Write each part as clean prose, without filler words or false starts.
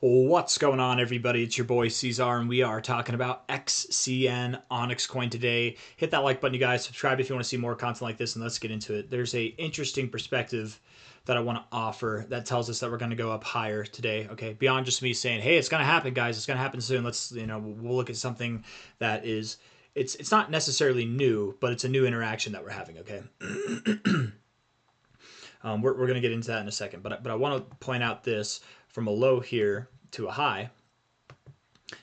What's going on, everybody? It's your boy C-Zar, and we are talking about XCN OnyxCoin today. Hit that like button, you guys. Subscribe if you want to see more content like this, and let's get into it. There's a interesting perspective that I want to offer that tells us that we're going to go up higher today. Okay, beyond just me saying, "Hey, it's going to happen, guys. It's going to happen soon." Let's, we'll look at something that is, it's not necessarily new, but it's a new interaction that we're having. Okay. We're going to get into that in a second, but I want to point out this from a low here to a high.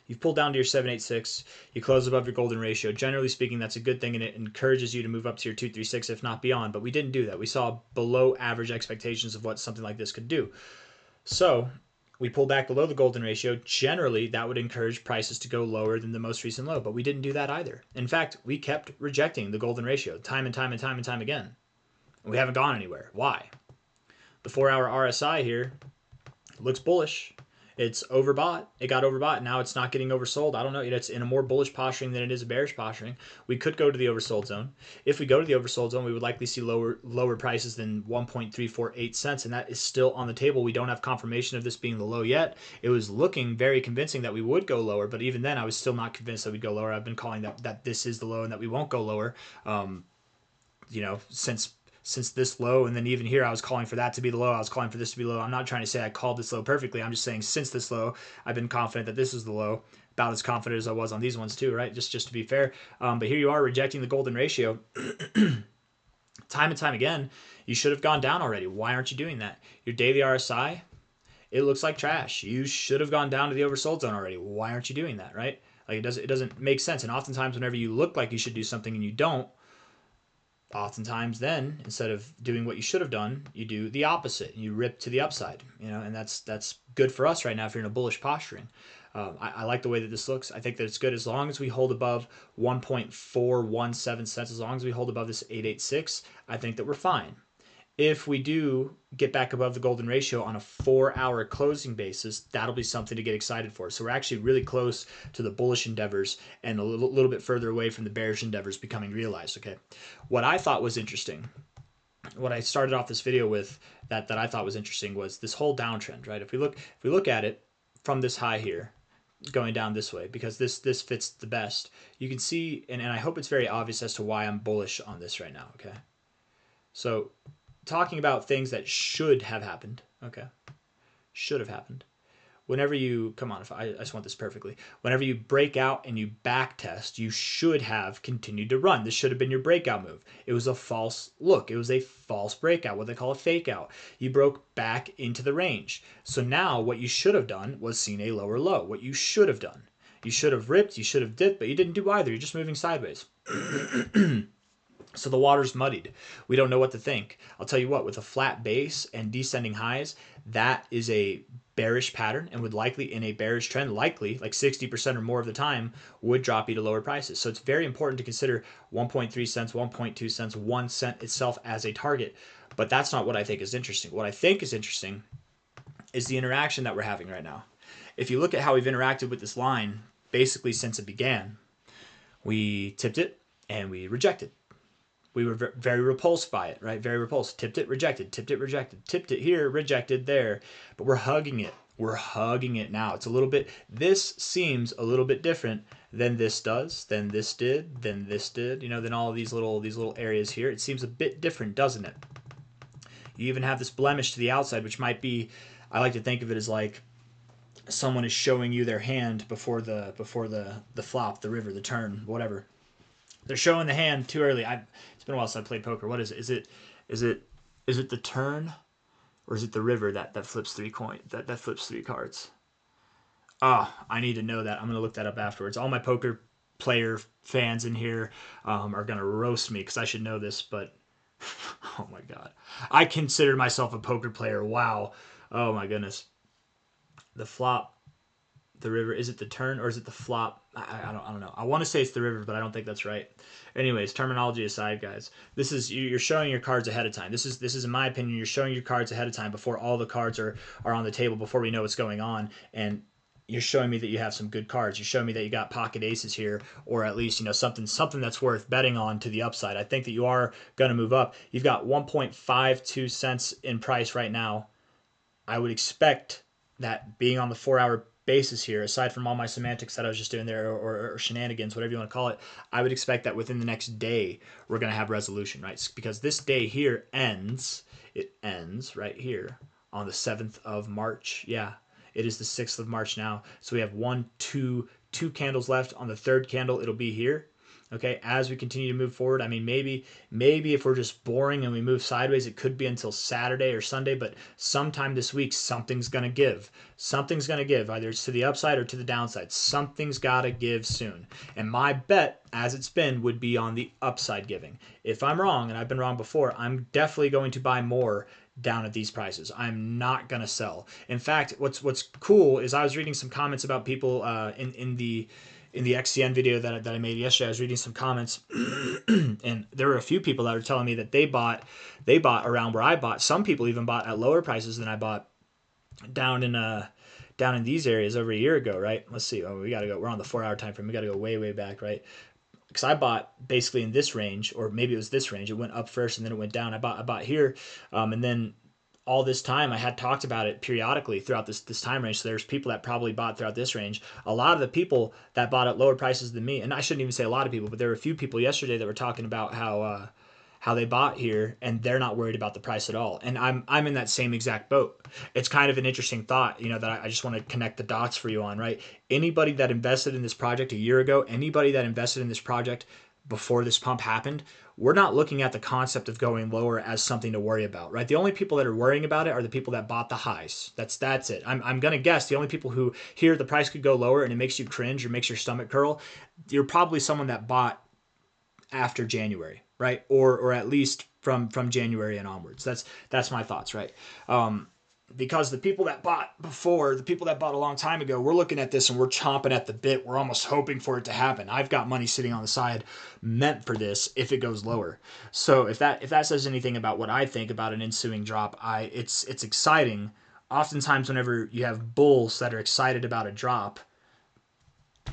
You've pulled down to your 786. You close above your golden ratio. Generally speaking, that's a good thing, and it encourages you to move up to your 236, if not beyond. But we didn't do that. We saw below average expectations of what something like this could do. So we pulled back below the golden ratio. Generally, that would encourage prices to go lower than the most recent low, but we didn't do that either. In fact, we kept rejecting the golden ratio time and time and time and time again. We haven't gone anywhere. Why? The 4-hour RSI here looks bullish. It's overbought. It got overbought. Now it's not getting oversold. I don't know. It's in a more bullish posturing than it is a bearish posturing. We could go to the oversold zone. If we go to the oversold zone, we would likely see lower prices than 1.348 cents, and that is still on the table. We don't have confirmation of this being the low yet. It was looking very convincing that we would go lower, but even then, I was still not convinced that we'd go lower. I've been calling that this is the low and that we won't go lower, since this low, and then even here I was calling for that to be the low. I was calling for this to be low. I'm not trying to say I called this low perfectly. I'm just saying since this low, I've been confident that this is the low, about as confident as I was on these ones too, right? Just to be fair. But here you are rejecting the golden ratio. Time and time again, you should have gone down already. Why aren't you doing that? Your daily RSI, it looks like trash. You should have gone down to the oversold zone already. Why aren't you doing that, right? Like it doesn't make sense. And oftentimes whenever you look like you should do something and you don't, oftentimes then instead of doing what you should have done, you do the opposite and you rip to the upside, and that's good for us right now if you're in a bullish posturing. I like the way that this looks. I think that it's good as long as we hold above 1.417 cents, as long as we hold above this 886, I think that we're fine. If we do get back above the golden ratio on a 4-hour closing basis, that'll be something to get excited for. So we're actually really close to the bullish endeavors and a little bit further away from the bearish endeavors becoming realized. Okay, what I thought was interesting, what I started off this video with that I thought was interesting was this whole downtrend, right? If we look at it from this high here, going down this way, because this fits the best, you can see, and I hope it's very obvious as to why I'm bullish on this right now. Okay, so talking about things that should have happened. Okay, should have happened. Whenever you, come on, if I just want this perfectly. Whenever you break out and you back test, you should have continued to run. This should have been your breakout move. It was a false look. It was a false breakout, what they call a fake out. You broke back into the range. So now what you should have done was seen a lower low. What you should have done. You should have ripped, you should have dipped, but you didn't do either. You're just moving sideways. So the water's muddied. We don't know what to think. I'll tell you what, with a flat base and descending highs, that is a bearish pattern and would likely, in a bearish trend, likely, like 60% or more of the time, would drop you to lower prices. So it's very important to consider 1.3 cents, 1.2 cents, 1 cent itself as a target. But that's not what I think is interesting. What I think is interesting is the interaction that we're having right now. If you look at how we've interacted with this line, basically since it began, we tipped it and we rejected. We were very repulsed by it, right? Very repulsed. Tipped it, rejected. Tipped it, rejected. Tipped it here, rejected there. But we're hugging it. We're hugging it now. It's a little bit, this seems a little bit different than this does, than this did, than this did, than all of these little areas here. It seems a bit different, doesn't it? You even have this blemish to the outside, which might be, I like to think of it as like someone is showing you their hand before the flop, the river, the turn, whatever. They're showing the hand too early. It's been a while since I played poker. What is it? Is it the turn, or is it the river that flips three that flips 3 cards? Oh, I need to know that. I'm gonna look that up afterwards. All my poker player fans in here are gonna roast me because I should know this, but oh my god, I consider myself a poker player. Wow. Oh my goodness. The flop. The river, is it the turn or is it the flop? I don't know. I want to say it's the river, but I don't think that's right. Anyways, terminology aside, guys, this is, you're showing your cards ahead of time. This is in my opinion, you're showing your cards ahead of time before all the cards are on the table, before we know what's going on, and you're showing me that you have some good cards. You're showing me that you got pocket aces here, or at least something that's worth betting on to the upside. I think that you are going to move up. You've got 1.52 cents in price right now. I would expect that being on the 4-hour basis here, aside from all my semantics that I was just doing there, or shenanigans, whatever you want to call it, I would expect that within the next day we're going to have resolution, right? Because this day here ends, it ends right here on the 7th of March. Yeah, it is the 6th of March now. So we have two candles left. On the third candle, it'll be here. Okay, as we continue to move forward, I mean, maybe if we're just boring and we move sideways, it could be until Saturday or Sunday, but sometime this week, something's going to give. Something's going to give, either it's to the upside or to the downside. Something's got to give soon. And my bet, as it's been, would be on the upside giving. If I'm wrong, and I've been wrong before, I'm definitely going to buy more down at these prices. I'm not going to sell. In fact, what's cool is I was reading some comments about people in the XCN video that I made yesterday. I was reading some comments, and there were a few people that were telling me that they bought around where I bought. Some people even bought at lower prices than I bought down in these areas over a year ago, right? Let's see. Oh, we got to go. We're on the 4-hour time frame. We got to go way back, right? Because I bought basically in this range, or maybe it was this range. It went up first and then it went down. I bought here, and then all this time I had talked about it periodically throughout this time range. So there's people that probably bought throughout this range. A lot of the people that bought at lower prices than me, and I shouldn't even say a lot of people, but there were a few people yesterday that were talking about how they bought here and they're not worried about the price at all. And I'm in that same exact boat. It's kind of an interesting thought, that I just want to connect the dots for you on, right? Anybody that invested in this project a year ago, anybody that invested in this project before this pump happened, we're not looking at the concept of going lower as something to worry about, right? The only people that are worrying about it are the people that bought the highs. That's it. I'm going to guess the only people who hear the price could go lower and it makes you cringe or makes your stomach curl, you're probably someone that bought after January, right? Or at least from January and onwards. That's my thoughts, right? Because the people that bought before, the people that bought a long time ago, we're looking at this and we're chomping at the bit. We're almost hoping for it to happen. I've got money sitting on the side meant for this if it goes lower. So if that says anything about what I think about an ensuing drop, it's exciting. Oftentimes whenever you have bulls that are excited about a drop,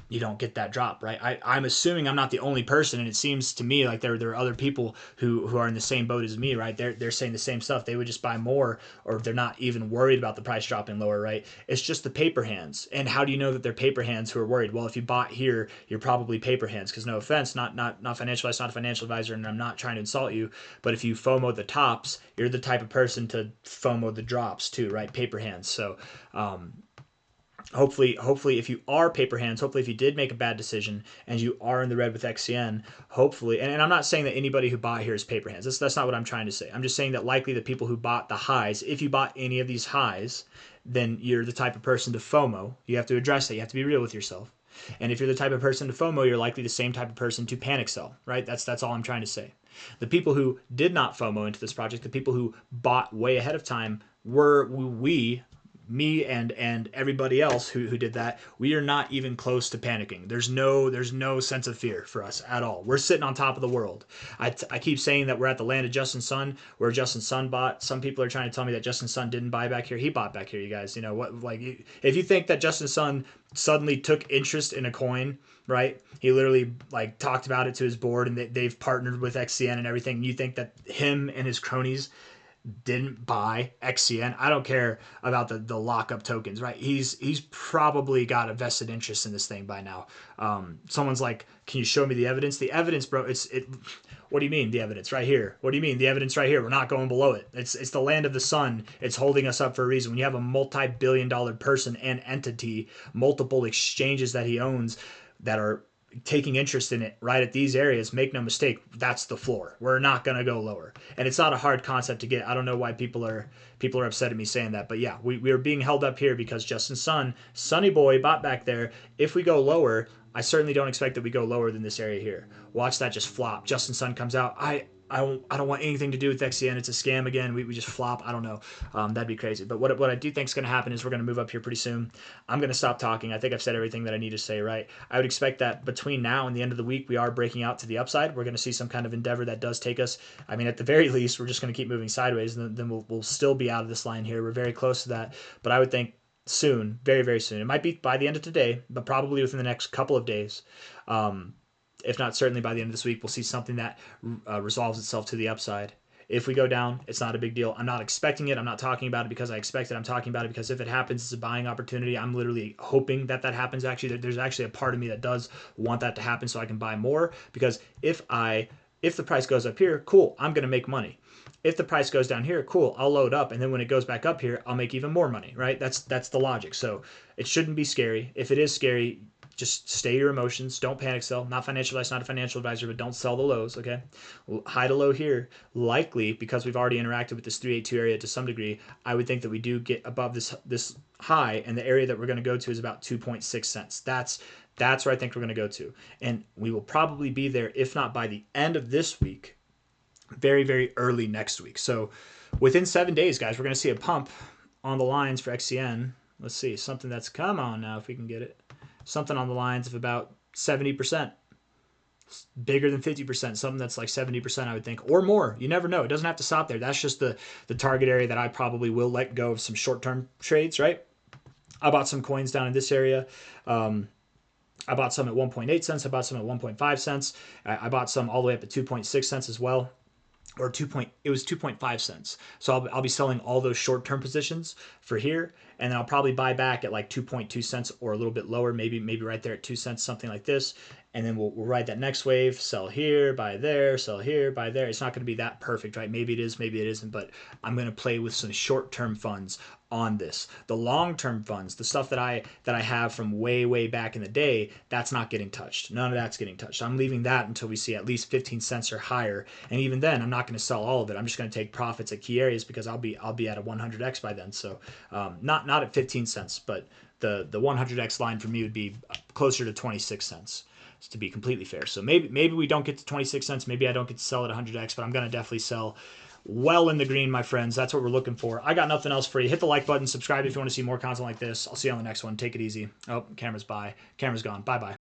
you don't get that drop, right? I'm assuming I'm not the only person, and it seems to me like there are other people who are in the same boat as me, right? They're saying the same stuff. They would just buy more, or they're not even worried about the price dropping lower, right? It's just the paper hands. And how do you know that they're paper hands who are worried? Well, if you bought here, you're probably paper hands, because no offense, not financial advice, not a financial advisor, and I'm not trying to insult you, but if you FOMO the tops, you're the type of person to FOMO the drops too, right? Paper hands. So hopefully if you are paper hands, hopefully if you did make a bad decision and you are in the red with XCN, hopefully, and I'm not saying that anybody who bought here is paper hands. That's not what I'm trying to say. I'm just saying that likely the people who bought the highs, if you bought any of these highs, then you're the type of person to FOMO. You have to address it. You have to be real with yourself. And if you're the type of person to FOMO, you're likely the same type of person to panic sell, right? That's all I'm trying to say. The people who did not FOMO into this project, the people who bought way ahead of time, were me and everybody else who did that. We are not even close to panicking. There's no sense of fear for us at all. We're sitting on top of the world. I keep saying that we're at the land of Justin Sun, where Justin Sun bought. Some people are trying to tell me that Justin Sun didn't buy back here. He bought back here, you guys. If you think that Justin Sun suddenly took interest in a coin, right? He literally talked about it to his board, and they've partnered with XCN and everything. And you think that him and his cronies didn't buy XCN? I don't care about the lockup tokens, right? He's probably got a vested interest in this thing by now. Someone's like, can you show me the evidence? The evidence, bro, what do you mean the evidence? Right here. What do you mean the evidence right here? We're not going below it. It's the land of the sun. It's holding us up for a reason. When you have a multi-billion-dollar person and entity, multiple exchanges that he owns that are taking interest in it right at these areas, make no mistake, that's the floor. We're not going to go lower. And it's not a hard concept to get. I don't know why people are upset at me saying that, but yeah, we are being held up here because Justin Sun, Sunny Boy, bought back there. If we go lower, I certainly don't expect that we go lower than this area here. Watch that just flop. Justin Sun comes out. I don't want anything to do with XCN. It's a scam again. We just flop. I don't know. That'd be crazy. But what I do think is going to happen is we're going to move up here pretty soon. I'm going to stop talking. I think I've said everything that I need to say, right? I would expect that between now and the end of the week, we are breaking out to the upside. We're going to see some kind of endeavor that does take us. I mean, at the very least, we're just going to keep moving sideways, and then we'll still be out of this line here. We're very close to that. But I would think soon, very, very soon. It might be by the end of today, but probably within the next couple of days. If not certainly by the end of this week, we'll see something that resolves itself to the upside. If we go down, it's not a big deal. I'm not expecting it. I'm not talking about it because I expect it. I'm talking about it because if it happens, it's a buying opportunity. I'm literally hoping that that happens. Actually, there's actually a part of me that does want that to happen so I can buy more, because if the price goes up here, cool, I'm going to make money. If the price goes down here, cool, I'll load up, and then when it goes back up here, I'll make even more money, right? That's the logic. So it shouldn't be scary. If it is scary, just stay your emotions. Don't panic sell. Not financial advice, not a financial advisor, but don't sell the lows, okay? High to low here, likely because we've already interacted with this 382 area to some degree. I would think that we do get above this high, and the area that we're going to go to is about 2.6 cents. That's where I think we're going to go to. And we will probably be there, if not by the end of this week, very, very early next week. So within 7 days, guys, we're going to see a pump on the lines for XCN. Let's see, something that's, come on now, if we can get it. Something on the lines of about 70%. Bigger than 50%, something that's like 70%, I would think, or more. You never know. It doesn't have to stop there. That's just the target area that I probably will let go of some short-term trades, right? I bought some coins down in this area. I bought some at 1.8 cents. I bought some at 1.5 cents. I bought some all the way up at 2.6 cents as well. Or it was 2.5 cents. So I'll be selling all those short-term positions for here, and then I'll probably buy back at like 2.2 cents or a little bit lower, maybe right there at 2 cents, something like this. And then we'll ride that next wave, sell here, buy there, sell here, buy there. It's not going to be that perfect, right? Maybe it is, maybe it isn't, but I'm going to play with some short-term funds on this. The long-term funds, the stuff that I have from way back in the day, that's not getting touched. None of that's getting touched. I'm leaving that until we see at least 15 cents or higher. And even then, I'm not going to sell all of it. I'm just going to take profits at key areas because I'll be at a 100x by then. So not at 15 cents, but the 100x line for me would be closer to 26 cents. To be completely fair. So maybe we don't get to 26 cents. Maybe I don't get to sell at 100x, but I'm going to definitely sell well in the green, my friends. That's what we're looking for. I got nothing else for you. Hit the like button. Subscribe if you want to see more content like this. I'll see you on the next one. Take it easy. Oh, camera's gone. Bye-bye.